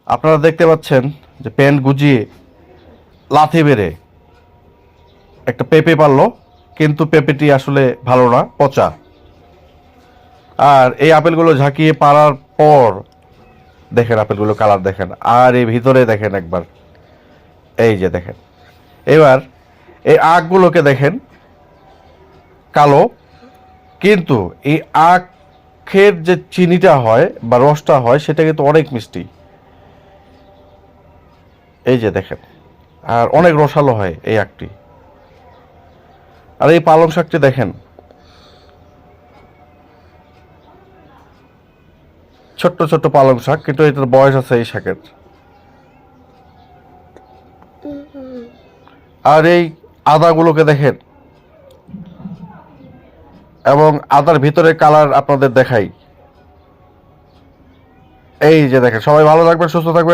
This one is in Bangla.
আপনারা দেখতে পাচ্ছেন যে প্যান্ট গুজিয়ে লাথি মেরে একটা পেঁপে পারলো, কিন্তু পেঁপেটি আসলে ভালো না, পচা। আর এই আপেলগুলো ঝাঁকিয়ে পারার পর দেখেন আপেলগুলো কালার দেখেন, আর এই ভিতরে দেখেন একবার, এই যে দেখেন। এবার এই আখগুলোকে দেখেন কালো, কিন্তু এই আখের যে চিনিটা হয় বা রসটা হয় সেটা কিন্তু অনেক মিষ্টি। এই যে দেখেন, আর অনেক রসালো হয় এই আখটি। আর এই পালং শাকটি দেখেন, ছোট্ট ছোট্ট পালং শাক, কিন্তু এটার বয়স আছে এই শাকের। আর এই আদাগুলোকে দেখেন, এবং আদার ভিতরে কালার আপনাদের দেখাই। এই যে দেখেন, সবাই ভালো থাকবেন, সুস্থ থাকবেন।